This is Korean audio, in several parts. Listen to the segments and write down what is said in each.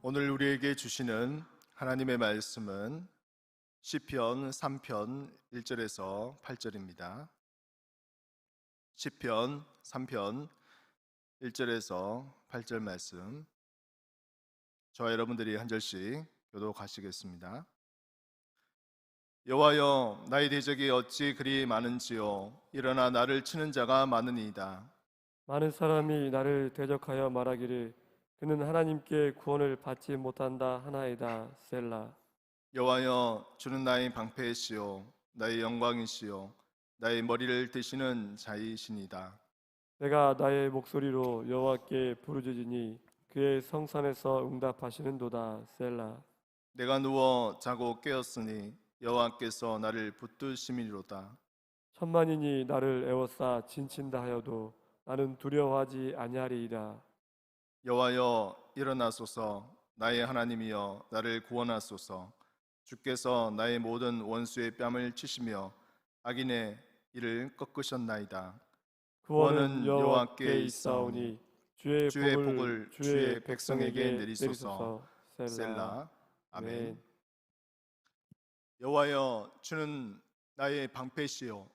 오늘 우리에게 주시는 하나님의 말씀은 시편 3편 1절에서 8절입니다. 시편 3편 1절에서 8절 말씀, 저와 여러분들이 한 절씩 교독하시겠습니다. 여호와여, 나의 대적이 어찌 그리 많은지요. 일어나 나를 치는 자가 많으니이다. 많은 사람이 나를 대적하여 말하기를 그는 하나님께 구원을 받지 못한다 하나이다. 셀라. 여호와여, 주는 나의 방패이시요 나의 영광이시요 나의 머리를 드시는 자이시니이다. 내가 나의 목소리로 여호와께 부르짖으니 그의 성산에서 응답하시는도다. 셀라. 내가 누워 자고 깨었으니 여호와께서 나를 붙드심이로다. 천만인이 나를 애워싸 진친다 하여도 나는 두려워하지 아니하리이다. 여호와여, 일어나소서. 나의 하나님이여, 나를 구원하소서. 주께서 나의 모든 원수의 뺨을 치시며 악인의 이를 꺾으셨나이다. 구원은 여호와께 있사오니 주의 주의 복을 복을 주의 백성에게 내리소서. 셀라. 셀라. 아멘. 아멘. 여호와여, 주는 나의 방패시요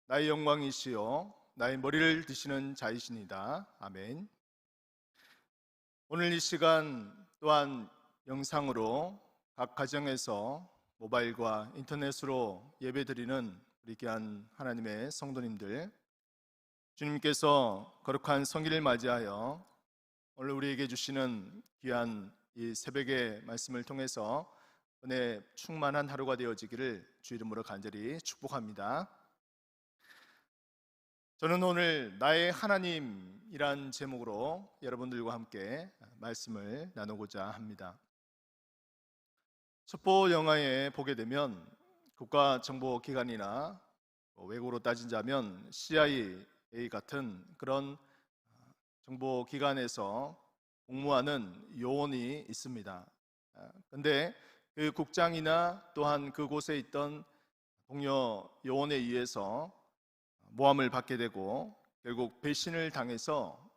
나의 영광이시요 나의 머리를 드시는 자이시니다. 아멘. 오늘 이 시간 또한 영상으로 각 가정에서 모바일과 인터넷으로 예배드리는 우리 귀한 하나님의 성도님들, 주님께서 거룩한 성일을 맞이하여 오늘 우리에게 주시는 귀한 이 새벽의 말씀을 통해서 은혜 충만한 하루가 되어지기를 주 이름으로 간절히 축복합니다. 저는 오늘 나의 하나님이란 제목으로 여러분들과 함께 말씀을 나누고자 합니다. 첩보 영화에 보게 되면 국가정보기관이나 외국으로 따지자면 CIA 같은 그런 정보기관에서 복무하는 요원이 있습니다. 그런데 그 국장이나 또한 그곳에 있던 동료 요원에 의해서 모함을 받게 되고 결국 배신을 당해서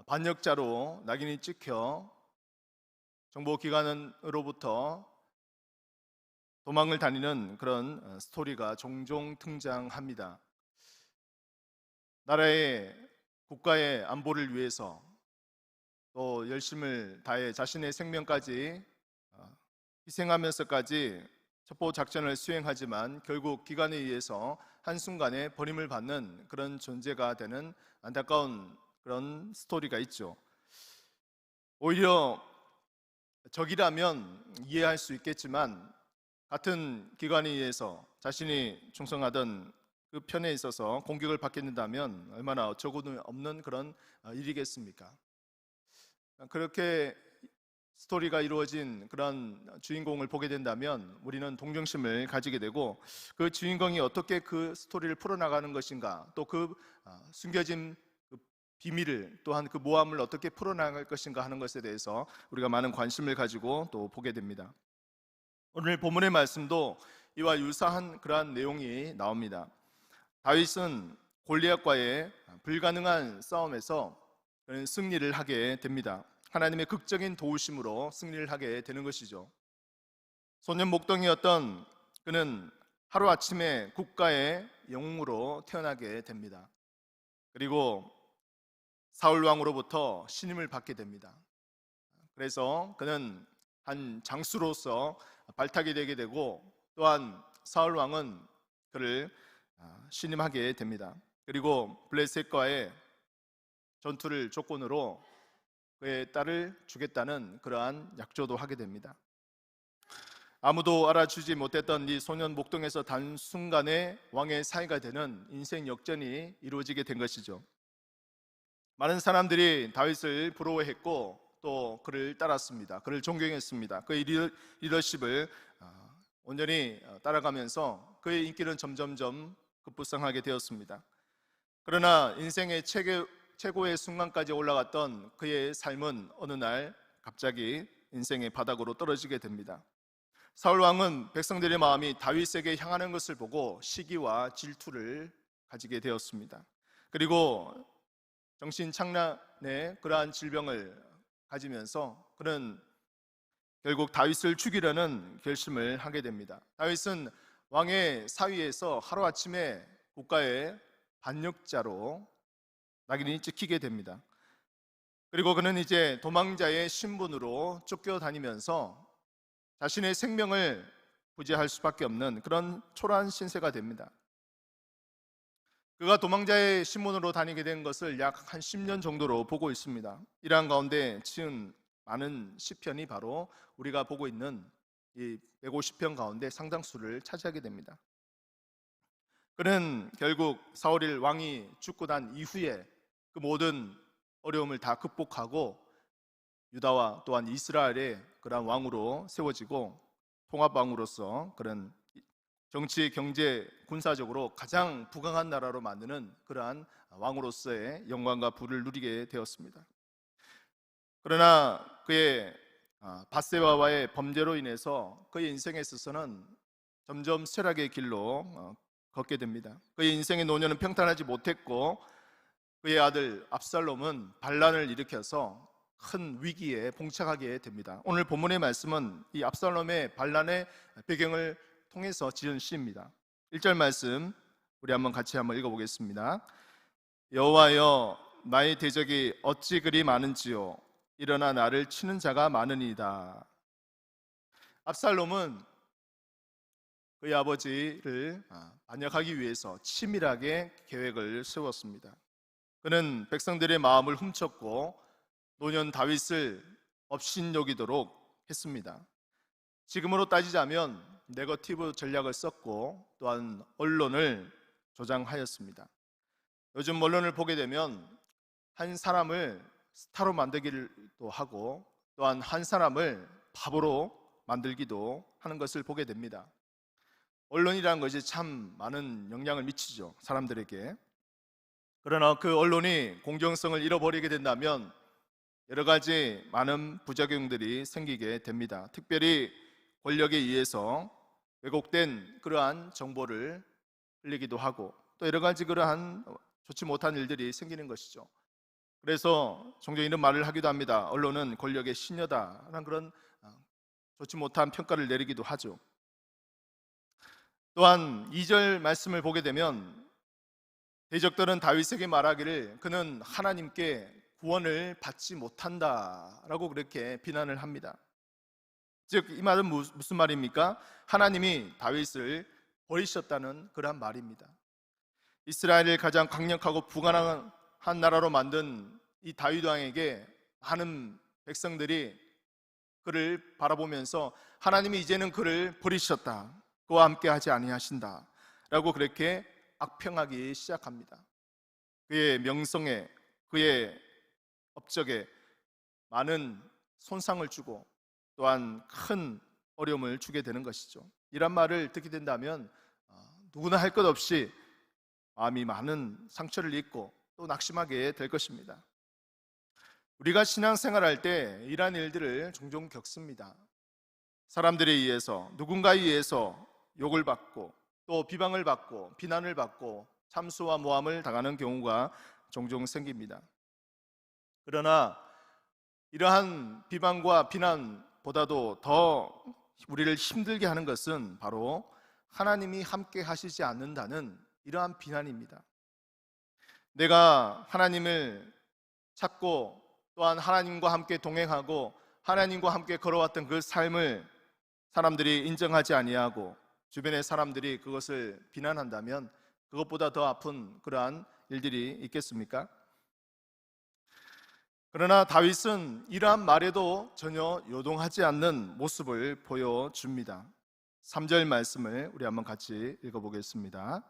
반역자로 낙인이 찍혀 정보기관으로부터 도망을 다니는 그런 스토리가 종종 등장합니다. 나라의 국가의 안보를 위해서 또 열심을 다해 자신의 생명까지 희생하면서까지 첩보 작전을 수행하지만 결국 기관에 의해서 한순간에 버림을 받는 그런 존재가 되는 안타까운 그런 스토리가 있죠. 오히려 적이라면 이해할 수 있겠지만 같은 기관에 의해서 자신이 충성하던 그 편에 있어서 공격을 받게 된다면 얼마나 어처구니 없는 그런 일이겠습니까? 그렇게 스토리가 이루어진 그런 주인공을 보게 된다면 우리는 동정심을 가지게 되고 그 주인공이 어떻게 그 스토리를 풀어나가는 것인가, 또 그 숨겨진 그 비밀을, 또한 그 모함을 어떻게 풀어나갈 것인가 하는 것에 대해서 우리가 많은 관심을 가지고 또 보게 됩니다. 오늘 본문의 말씀도 이와 유사한 그러한 내용이 나옵니다. 다윗은 골리앗과의 불가능한 싸움에서 승리를 하게 됩니다. 하나님의 극적인 도우심으로 승리를 하게 되는 것이죠. 소년 목동이었던 그는 하루아침에 국가의 영웅으로 태어나게 됩니다. 그리고 사울 왕으로부터 신임을 받게 됩니다. 그래서 그는 한 장수로서 발탁이 되게 되고 또한 사울 왕은 그를 신임하게 됩니다. 그리고 블레셋과의 전투를 조건으로 그의 딸을 주겠다는 그러한 약조도 하게 됩니다. 아무도 알아주지 못했던 이 소년 목동에서 단순간에 왕의 사이가 되는 인생 역전이 이루어지게 된 것이죠. 많은 사람들이 다윗을 부러워했고 또 그를 따랐습니다. 그를 존경했습니다. 그의 리더십을 온전히 따라가면서 그의 인기는 점점점 급부상하게 되었습니다. 그러나 인생의 최고의 순간까지 올라갔던 그의 삶은 어느 날 갑자기 인생의 바닥으로 떨어지게 됩니다. 사울 왕은 백성들의 마음이 다윗에게 향하는 것을 보고 시기와 질투를 가지게 되었습니다. 그리고 정신착란의 그러한 질병을 가지면서 그는 결국 다윗을 죽이려는 결심을 하게 됩니다. 다윗은 왕의 사위에서 하루아침에 국가의 반역자로 낙인이 찍히게 됩니다. 그리고 그는 이제 도망자의 신분으로 쫓겨다니면서 자신의 생명을 부지할 수밖에 없는 그런 초라한 신세가 됩니다. 그가 도망자의 신분으로 다니게 된 것을 약 한 10년 정도로 보고 있습니다. 이러한 가운데 지은 많은 시편이 바로 우리가 보고 있는 이 150편 가운데 상당수를 차지하게 됩니다. 그는 결국 사울일 왕이 죽고 난 이후에 그 모든 어려움을 다 극복하고 유다와 또한 이스라엘의 그러한 왕으로 세워지고 통합왕으로서 그런 정치, 경제, 군사적으로 가장 부강한 나라로 만드는 그러한 왕으로서의 영광과 부를 누리게 되었습니다. 그러나 그의 밧세바와의 범죄로 인해서 그의 인생에 있어서는 점점 쇠락의 길로 걷게 됩니다. 그의 인생의 노년은 평탄하지 못했고 그의 아들 압살롬은 반란을 일으켜서 큰 위기에 봉착하게 됩니다. 오늘 본문의 말씀은 이 압살롬의 반란의 배경을 통해서 지은 시입니다. 1절 말씀 우리 같이 한번 읽어보겠습니다. 여호와여 나의 대적이 어찌 그리 많은지요 일어나 나를 치는 자가 많으니이다. 압살롬은 그의 아버지를 반역하기 위해서 치밀하게 계획을 세웠습니다. 그는 백성들의 마음을 훔쳤고 노년 다윗을 업신여기도록 했습니다. 지금으로 따지자면 네거티브 전략을 썼고 또한 언론을 조장하였습니다. 요즘 언론을 보게 되면 한 사람을 스타로 만들기도 하고 또한 한 사람을 바보로 만들기도 하는 것을 보게 됩니다. 언론이라는 것이 참 많은 영향을 미치죠, 사람들에게. 그러나 그 언론이 공정성을 잃어버리게 된다면 여러 가지 많은 부작용들이 생기게 됩니다. 특별히 권력에 의해서 왜곡된 그러한 정보를 흘리기도 하고 또 여러 가지 그러한 좋지 못한 일들이 생기는 것이죠. 그래서 종종 이런 말을 하기도 합니다. 언론은 권력의 시녀다라는 그런 좋지 못한 평가를 내리기도 하죠. 또한 2절 말씀을 보게 되면 대적들은 다윗에게 말하기를 그는 하나님께 구원을 받지 못한다라고 그렇게 비난을 합니다. 즉 이 말은 무슨 말입니까? 하나님이 다윗을 버리셨다는 그러한 말입니다. 이스라엘을 가장 강력하고 부강한 나라로 만든 이 다윗 왕에게 많은 백성들이 그를 바라보면서 하나님이 이제는 그를 버리셨다, 그와 함께 하지 아니하신다 라고 그렇게 악평하기 시작합니다. 그의 명성에 그의 업적에 많은 손상을 주고 또한 큰 어려움을 주게 되는 것이죠. 이런 말을 듣게 된다면 누구나 할 것 없이 마음이 많은 상처를 입고 또 낙심하게 될 것입니다. 우리가 신앙생활할 때 이러한 일들을 종종 겪습니다. 사람들에 의해서, 누군가에 의해서 욕을 받고 또 비방을 받고 비난을 받고 참수와 모함을 당하는 경우가 종종 생깁니다. 그러나 이러한 비방과 비난보다도 더 우리를 힘들게 하는 것은 바로 하나님이 함께 하시지 않는다는 이러한 비난입니다. 내가 하나님을 찾고 또한 하나님과 함께 동행하고 하나님과 함께 걸어왔던 그 삶을 사람들이 인정하지 아니하고 주변의 사람들이 그것을 비난한다면 그것보다 더 아픈 그러한 일들이 있겠습니까? 그러나 다윗은 이러한 말에도 전혀 요동하지 않는 모습을 보여줍니다. 3절 말씀을 우리 한번 같이 읽어보겠습니다.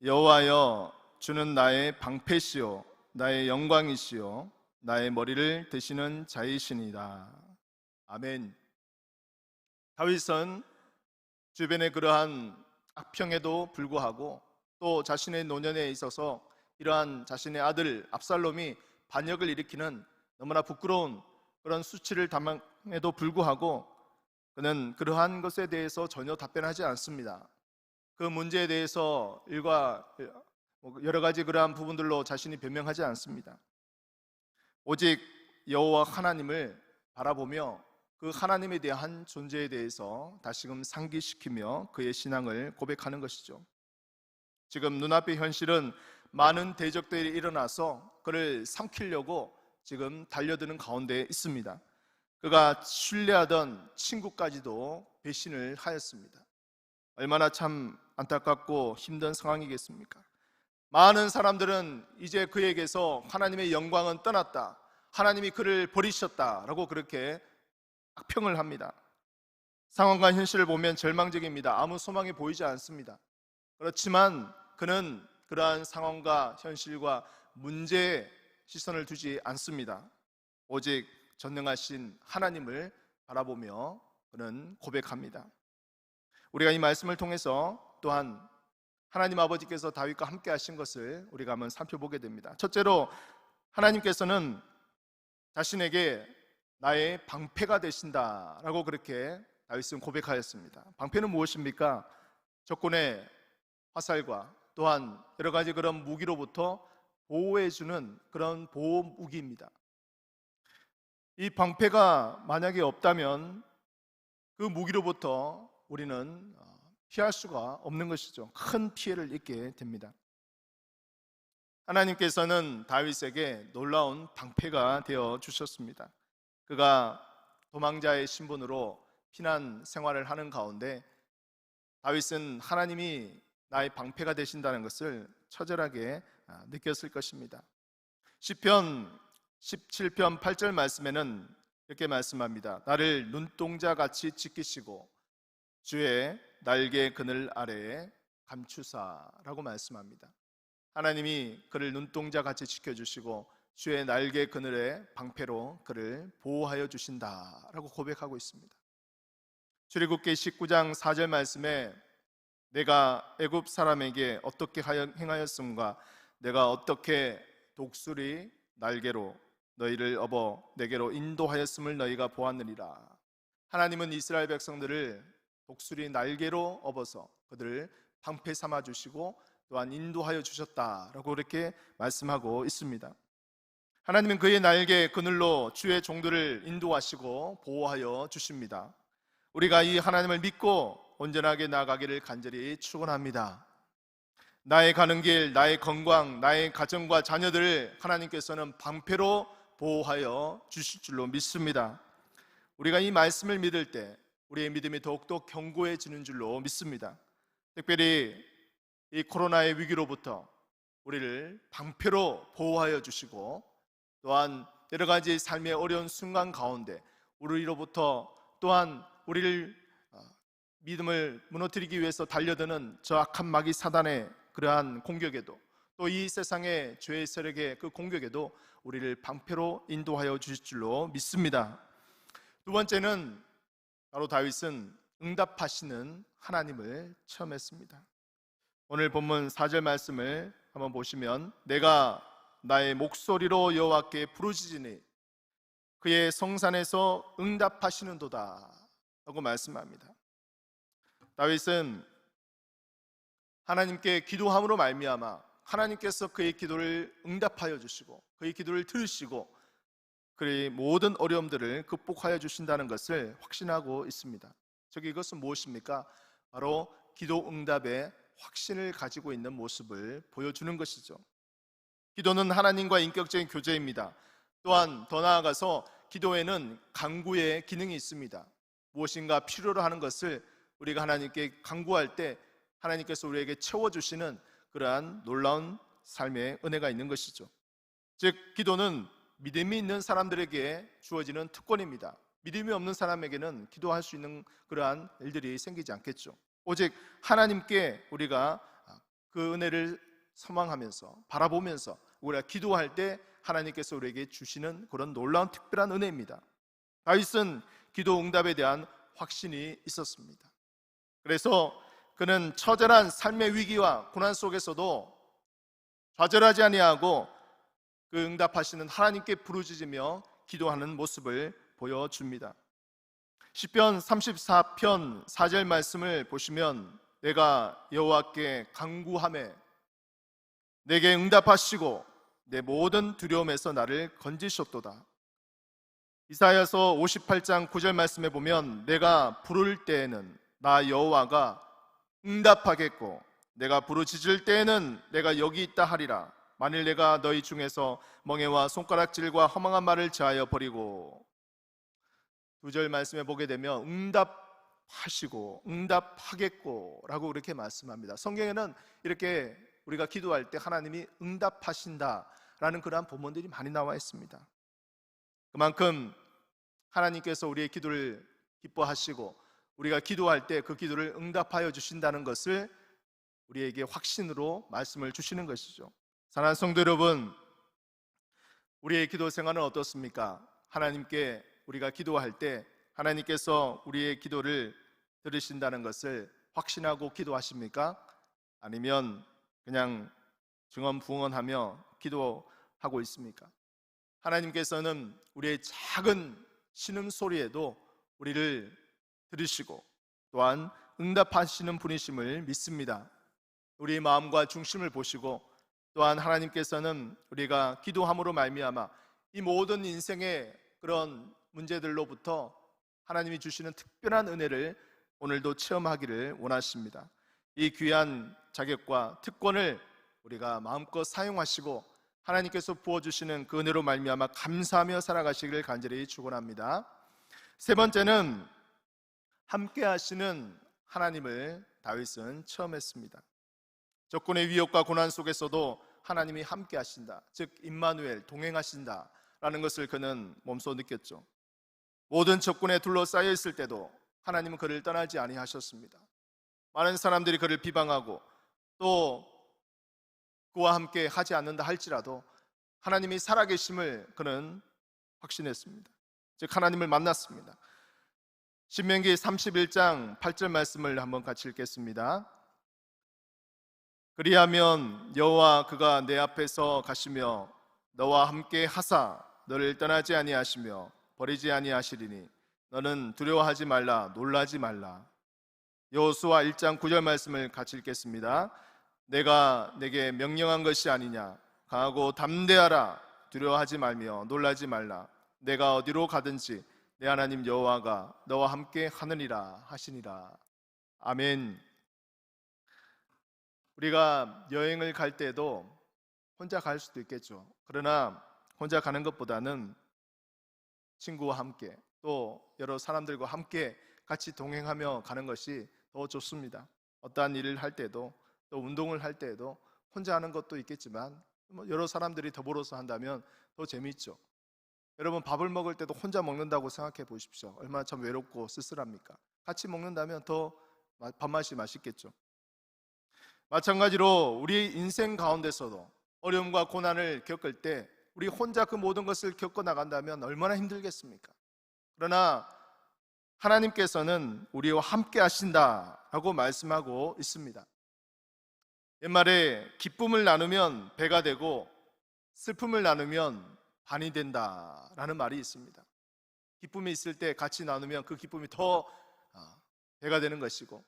여호와여 주는 나의 방패시요 나의 영광이시요 나의 머리를 드시는 자이시니이다. 아멘. 다윗은 주변의 그러한 악평에도 불구하고 또 자신의 노년에 있어서 이러한 자신의 아들 압살롬이 반역을 일으키는 너무나 부끄러운 그런 수치를 당함에도 불구하고 그는 그러한 것에 대해서 전혀 답변하지 않습니다. 그 문제에 대해서 여러 가지 그러한 부분들로 자신이 변명하지 않습니다. 오직 여호와 하나님을 바라보며 그 하나님에 대한 존재에 대해서 다시금 상기시키며 그의 신앙을 고백하는 것이죠. 지금 눈앞의 현실은 많은 대적들이 일어나서 그를 삼키려고 지금 달려드는 가운데 있습니다. 그가 신뢰하던 친구까지도 배신을 하였습니다. 얼마나 참 안타깝고 힘든 상황이겠습니까? 많은 사람들은 이제 그에게서 하나님의 영광은 떠났다, 하나님이 그를 버리셨다라고 그렇게 악평을 합니다. 상황과 현실을 보면 절망적입니다. 아무 소망이 보이지 않습니다. 그렇지만 그는 그러한 상황과 현실과 문제에 시선을 두지 않습니다. 오직 전능하신 하나님을 바라보며 그는 고백합니다. 우리가 이 말씀을 통해서 또한 하나님 아버지께서 다윗과 함께 하신 것을 우리가 한번 살펴보게 됩니다. 첫째로 하나님께서는 자신에게 나의 방패가 되신다라고 그렇게 다윗은 고백하였습니다. 방패는 무엇입니까? 적군의 화살과 또한 여러 가지 그런 무기로부터 보호해주는 그런 보호 무기입니다. 이 방패가 만약에 없다면 그 무기로부터 우리는 피할 수가 없는 것이죠. 큰 피해를 입게 됩니다. 하나님께서는 다윗에게 놀라운 방패가 되어 주셨습니다. 그가 도망자의 신분으로 피난 생활을 하는 가운데 다윗은 하나님이 나의 방패가 되신다는 것을 처절하게 느꼈을 것입니다. 시편 17편 8절 말씀에는 이렇게 말씀합니다. 나를 눈동자같이 지키시고 주의 날개 그늘 아래에 감추사라고 말씀합니다. 하나님이 그를 눈동자같이 지켜주시고 주의 날개 그늘에 방패로 그를 보호하여 주신다라고 고백하고 있습니다. 출애굽기 19장 4절 말씀에 내가 애굽 사람에게 어떻게 행하였음과 내가 어떻게 독수리 날개로 너희를 업어 내게로 인도하였음을 너희가 보았느니라. 하나님은 이스라엘 백성들을 독수리 날개로 업어서 그들을 방패 삼아 주시고 또한 인도하여 주셨다라고 그렇게 말씀하고 있습니다. 하나님은 그의 날개 그늘로 주의 종들을 인도하시고 보호하여 주십니다. 우리가 이 하나님을 믿고 온전하게 나아가기를 간절히 축원합니다. 나의 가는 길, 나의 건강, 나의 가정과 자녀들을 하나님께서는 방패로 보호하여 주실 줄로 믿습니다. 우리가 이 말씀을 믿을 때 우리의 믿음이 더욱더 견고해지는 줄로 믿습니다. 특별히 이 코로나의 위기로부터 우리를 방패로 보호하여 주시고 또한 여러 가지 삶의 어려운 순간 가운데 우리로부터 또한 우리를 믿음을 무너뜨리기 위해서 달려드는 저 악한 마귀 사단의 그러한 공격에도 또 이 세상의 죄의 세력의 그 공격에도 우리를 방패로 인도하여 주실 줄로 믿습니다. 두 번째는 바로 다윗은 응답하시는 하나님을 체험했습니다. 오늘 본문 4절 말씀을 한번 보시면 내가 나의 목소리로 여호와께 부르짖으니 그의 성산에서 응답하시는도다 라고 말씀합니다. 다윗은 하나님께 기도함으로 말미암아 하나님께서 그의 기도를 응답하여 주시고 그의 기도를 들으시고 그의 모든 어려움들을 극복하여 주신다는 것을 확신하고 있습니다. 즉 이것은 무엇입니까? 바로 기도 응답의 확신을 가지고 있는 모습을 보여주는 것이죠. 기도는 하나님과 인격적인 교제입니다. 또한 더 나아가서 기도에는 간구의 기능이 있습니다. 무엇인가 필요로 하는 것을 우리가 하나님께 간구할 때 하나님께서 우리에게 채워주시는 그러한 놀라운 삶의 은혜가 있는 것이죠. 즉 기도는 믿음이 있는 사람들에게 주어지는 특권입니다. 믿음이 없는 사람에게는 기도할 수 있는 그러한 일들이 생기지 않겠죠. 오직 하나님께 우리가 그 은혜를 소망하면서 바라보면서 우리가 기도할 때 하나님께서 우리에게 주시는 그런 놀라운 특별한 은혜입니다. 다윗은 기도 응답에 대한 확신이 있었습니다. 그래서 그는 처절한 삶의 위기와 고난 속에서도 좌절하지 아니하고 그 응답하시는 하나님께 부르짖으며 기도하는 모습을 보여줍니다. 시편 34편 4절 말씀을 보시면 내가 여호와께 간구하매 내게 응답하시고 내 모든 두려움에서 나를 건지셨도다. 이사야서 58장 9절 말씀에 보면 내가 부를 때에는 나 여호와가 응답하겠고 내가 부르짖을 때에는 내가 여기 있다 하리라. 만일 내가 너희 중에서 멍에와 손가락질과 허망한 말을 제하여 버리고, 2절 말씀에 보게 되면 응답하시고 응답하겠고 라고 그렇게 말씀합니다. 성경에는 이렇게 우리가 기도할 때 하나님이 응답하신다 라는 그러한 본문들이 많이 나와 있습니다. 그만큼 하나님께서 우리의 기도를 기뻐하시고 우리가 기도할 때 그 기도를 응답하여 주신다는 것을 우리에게 확신으로 말씀을 주시는 것이죠. 사랑하는 성도 여러분, 우리의 기도 생활은 어떻습니까? 하나님께 우리가 기도할 때 하나님께서 우리의 기도를 들으신다는 것을 확신하고 기도하십니까? 아니면 그냥 증언부언하며 기도하고 있습니까? 하나님께서는 우리의 작은 신음소리에도 우리를 들으시고 또한 응답하시는 분이심을 믿습니다. 우리의 마음과 중심을 보시고 또한 하나님께서는 우리가 기도함으로 말미암아 이 모든 인생의 그런 문제들로부터 하나님이 주시는 특별한 은혜를 오늘도 체험하기를 원하십니다. 이 귀한 자격과 특권을 우리가 마음껏 사용하시고 하나님께서 부어주시는 그 은혜로 말미암아 감사하며 살아가시기를 간절히 축원합니다. 세 번째는 함께 하시는 하나님을 다윗은 체험했습니다. 적군의 위협과 고난 속에서도 하나님이 함께 하신다, 즉 임마누엘, 동행하신다 라는 것을 그는 몸소 느꼈죠. 모든 적군에 둘러싸여 있을 때도 하나님은 그를 떠나지 아니하셨습니다. 많은 사람들이 그를 비방하고 또 그와 함께 하지 않는다 할지라도 하나님이 살아계심을 그는 확신했습니다. 즉 하나님을 만났습니다. 신명기 31장 8절 말씀을 한번 같이 읽겠습니다. 그리하면 여호와 그가 내 앞에서 가시며 너와 함께 하사 너를 떠나지 아니하시며 버리지 아니하시리니 너는 두려워하지 말라, 놀라지 말라. 여호수아 1장 9절 말씀을 같이 읽겠습니다. 내가 내게 명령한 것이 아니냐, 강하고 담대하라, 두려워하지 말며 놀라지 말라. 내가 어디로 가든지 내 하나님 여호와가 너와 함께 하느니라 하시니라. 아멘. 우리가 여행을 갈 때도 혼자 갈 수도 있겠죠. 그러나 혼자 가는 것보다는 친구와 함께 또 여러 사람들과 함께 같이 동행하며 가는 것이 더 좋습니다. 어떠한 일을 할 때도 또 운동을 할 때에도 혼자 하는 것도 있겠지만 여러 사람들이 더불어서 한다면 더 재미있죠. 여러분 밥을 먹을 때도 혼자 먹는다고 생각해 보십시오. 얼마나 참 외롭고 쓸쓸합니까? 같이 먹는다면 더 밥맛이 맛있겠죠. 마찬가지로 우리 인생 가운데서도 어려움과 고난을 겪을 때 우리 혼자 그 모든 것을 겪어 나간다면 얼마나 힘들겠습니까? 그러나 하나님께서는 우리와 함께 하신다라고 말씀하고 있습니다. 옛말에 기쁨을 나누면 배가 되고 슬픔을 나누면 반이 된다라는 말이 있습니다. 기쁨이 있을 때 같이 나누면 그 기쁨이 더 배가 되는 것이고,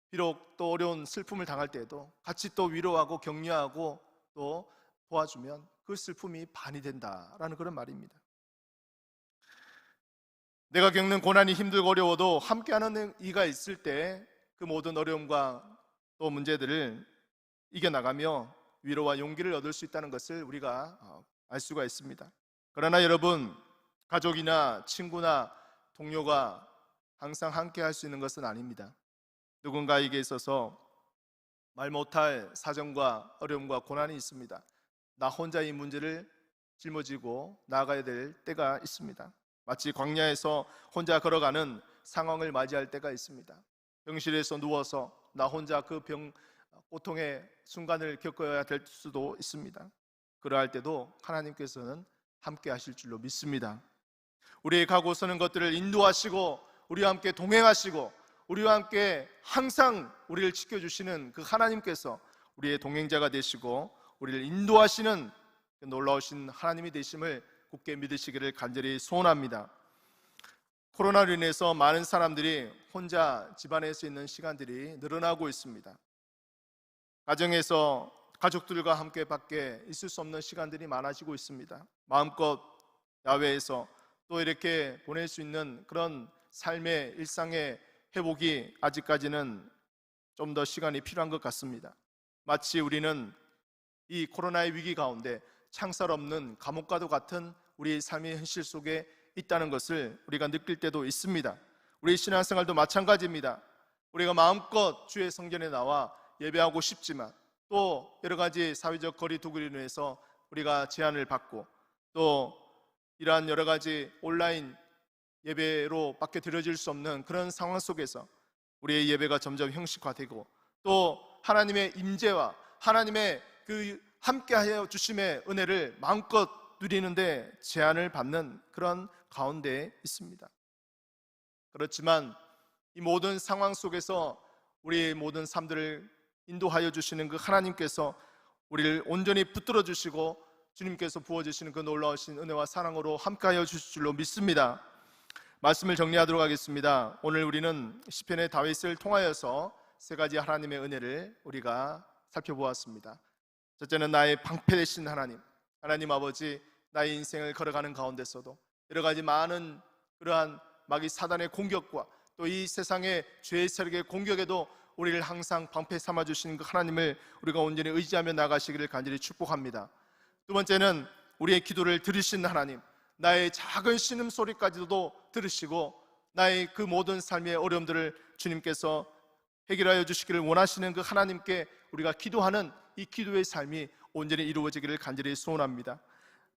비록 또 어려운 슬픔을 당할 때에도 같이 또 위로하고 격려하고 또 도와주면 그 슬픔이 반이 된다라는 그런 말입니다. 내가 겪는 고난이 힘들고 어려워도 함께하는 이가 있을 때 그 모든 어려움과 또 문제들을 이겨나가며 위로와 용기를 얻을 수 있다는 것을 우리가 알 수가 있습니다. 그러나 여러분, 가족이나 친구나 동료가 항상 함께 할 수 있는 것은 아닙니다. 누군가에게 있어서 말 못할 사정과 어려움과 고난이 있습니다. 나 혼자 이 문제를 짊어지고 나아가야 될 때가 있습니다. 마치 광야에서 혼자 걸어가는 상황을 맞이할 때가 있습니다. 병실에서 누워서 나 혼자 그 고통의 순간을 겪어야 될 수도 있습니다. 그러할 때도 하나님께서는 함께 하실 줄로 믿습니다. 우리의 가고 서는 것들을 인도하시고 우리와 함께 동행하시고 우리와 함께 항상 우리를 지켜주시는 그 하나님께서 우리의 동행자가 되시고 우리를 인도하시는 놀라우신 하나님이 되심을 굳게 믿으시기를 간절히 소원합니다. 코로나로 인해서 많은 사람들이 혼자 집안에서 있는 시간들이 늘어나고 있습니다. 가정에서 가족들과 함께 밖에 있을 수 없는 시간들이 많아지고 있습니다. 마음껏 야외에서 또 이렇게 보낼 수 있는 그런 삶의 일상의 회복이 아직까지는 좀 더 시간이 필요한 것 같습니다. 마치 우리는 이 코로나의 위기 가운데 창살 없는 감옥과도 같은 우리의 삶의 현실 속에 있다는 것을 우리가 느낄 때도 있습니다. 우리 신앙생활도 마찬가지입니다. 우리가 마음껏 주의 성전에 나와 예배하고 싶지만 또 여러 가지 사회적 거리두기로 인해서 우리가 제한을 받고 또 이러한 여러 가지 온라인 예배로 밖에 드려질 수 없는 그런 상황 속에서 우리의 예배가 점점 형식화되고 또 하나님의 임재와 하나님의 그 함께하여 주심의 은혜를 마음껏 누리는데 제한을 받는 그런 가운데 있습니다. 그렇지만 이 모든 상황 속에서 우리의 모든 삶들을 인도하여 주시는 그 하나님께서 우리를 온전히 붙들어 주시고 주님께서 부어주시는 그 놀라우신 은혜와 사랑으로 함께하여 주실 줄로 믿습니다. 말씀을 정리하도록 하겠습니다. 오늘 우리는 시편의 다윗을 통하여서 세 가지 하나님의 은혜를 우리가 살펴보았습니다. 첫째는 나의 방패 되신 하나님 아버지, 나의 인생을 걸어가는 가운데서도 여러 가지 많은 그러한 마귀 사단의 공격과 또 이 세상의 죄의 세력의 공격에도 우리를 항상 방패 삼아 주시는 그 하나님을 우리가 온전히 의지하며 나가시기를 간절히 축복합니다. 두 번째는 우리의 기도를 들으신 하나님, 나의 작은 신음소리까지도 들으시고 나의 그 모든 삶의 어려움들을 주님께서 해결하여 주시기를 원하시는 그 하나님께 우리가 기도하는 이 기도의 삶이 온전히 이루어지기를 간절히 소원합니다.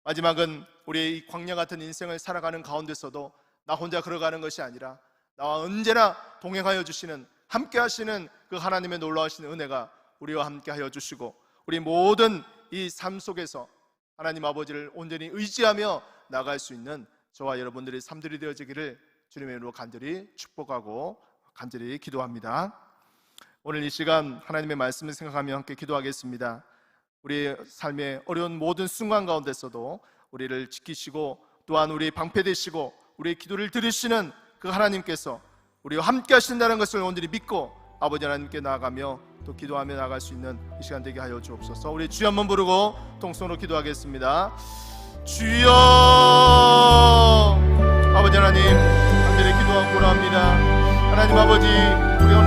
마지막은 우리의 이 광야 같은 인생을 살아가는 가운데서도 나 혼자 걸어가는 것이 아니라 나와 언제나 동행하여 주시는, 함께 하시는 그 하나님의 놀라우신 은혜가 우리와 함께 하여 주시고 우리 모든 이 삶 속에서 하나님 아버지를 온전히 의지하며 나갈 수 있는 저와 여러분들의 삶들이 되어지기를 주님의 이름으로 간절히 축복하고 간절히 기도합니다. 오늘 이 시간 하나님의 말씀을 생각하며 함께 기도하겠습니다. 우리의 삶의 어려운 모든 순간 가운데서도 우리를 지키시고 또한 우리의 방패 되시고 우리의 기도를 들으시는 그 하나님께서 우리와 함께 하신다는 것을 온전히 믿고 아버지 하나님께 나아가며 또 기도하며 나아갈 수 있는 이 시간 되게 하여 주옵소서. 우리 주여 한번 부르고 통성으로 기도하겠습니다. 주여, 아버지 하나님 간절히 기도하고 합니다. 하나님 아버지, 우리